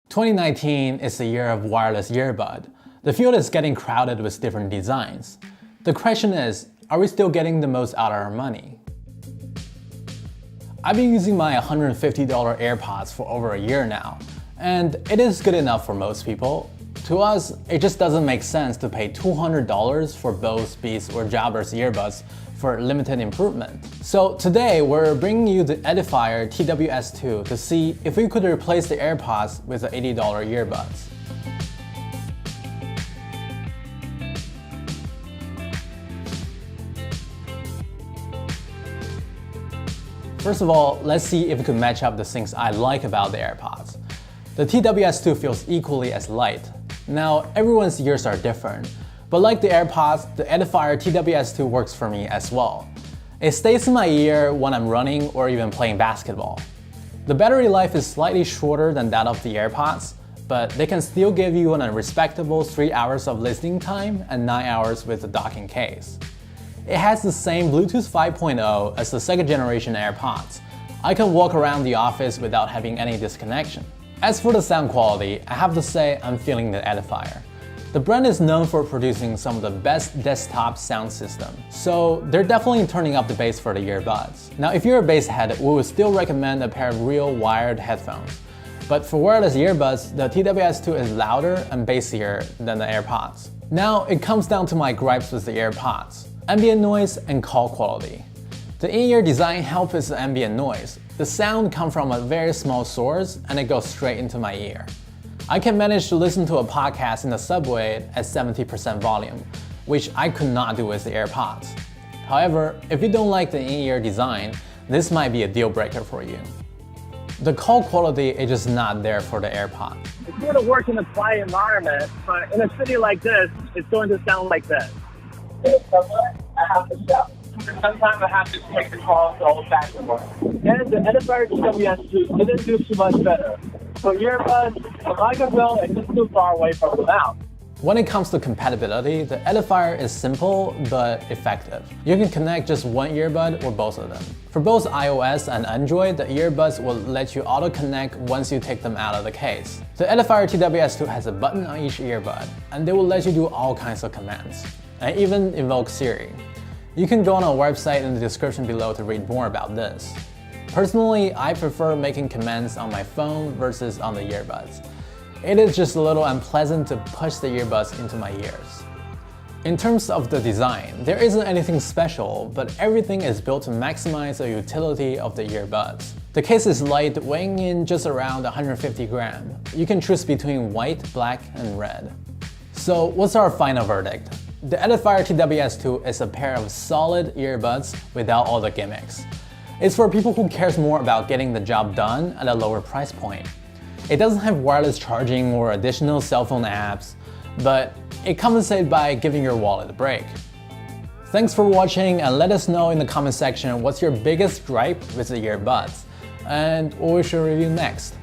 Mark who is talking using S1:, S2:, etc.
S1: 2019 is the year of wireless earbud. The field is getting crowded with different designs. The question is, are we still getting the most out of our money? I've been using my $150 AirPods for over a year now, and it is good enough for most people. To us, it just doesn't make sense to pay $200 for Bose, Beats, or Jabber's earbuds for limited improvement. So today, we're bringing you the Edifier TWS2 to see if we could replace the AirPods with the $80 earbuds. First of all, let's see if we can match up the things I like about the AirPods. The TWS2 feels equally as light. Now, everyone's ears are different, but like the AirPods, the Edifier TWS2 works for me as well. It stays in my ear when I'm running or even playing basketball. The battery life is slightly shorter than that of the AirPods, but they can still give you an respectable 3 hours of listening time and 9 hours with the docking case. It has the same Bluetooth 5.0 as the second generation AirPods. I can walk around the office without having any disconnection. As for the sound quality, I have to say I'm feeling the Edifier. The brand is known for producing some of the best desktop sound systems, so they're definitely turning up the bass for the earbuds. Now, if you're a bass head, we would still recommend a pair of real wired headphones. But for wireless earbuds, the TWS2 is louder and bassier than the AirPods. Now, it comes down to my gripes with the AirPods: ambient noise and call quality. The in-ear design helps with the ambient noise. The sound comes from a very small source and it goes straight into my ear. I can manage to listen to a podcast in the subway at 70% volume, which I could not do with the AirPods. However, if you don't like the in-ear design, this might be a deal breaker for you. The call quality is just not there for the AirPods.
S2: It's going to work in a quiet environment, but in a city like this, it's going to sound like this. I have to shout. Sometimes I have to take the call to old-fashioned one. And the Edifier TWS2 didn't do too much better. For earbuds, the microphone is just too far away from the mouth.
S1: When it comes to compatibility, the Edifier is simple but effective. You can connect just one earbud or both of them. For both iOS and Android, the earbuds will let you auto-connect once you take them out of the case. The Edifier TWS2 has a button on each earbud, and they will let you do all kinds of commands, and even invoke Siri. You can go on our website in the description below to read more about this. Personally, I prefer making commands on my phone versus on the earbuds. It is just a little unpleasant to push the earbuds into my ears. In terms of the design, there isn't anything special, but everything is built to maximize the utility of the earbuds. The case is light, weighing in just around 150 grams. You can choose between white, black, and red. So what's our final verdict? The Edifier TWS2 is a pair of solid earbuds without all the gimmicks. It's for people who cares more about getting the job done at a lower price point. It doesn't have wireless charging or additional cell phone apps, but it compensates by giving your wallet a break. Thanks for watching, and let us know in the comment section what's your biggest gripe with the earbuds, and what we should review next.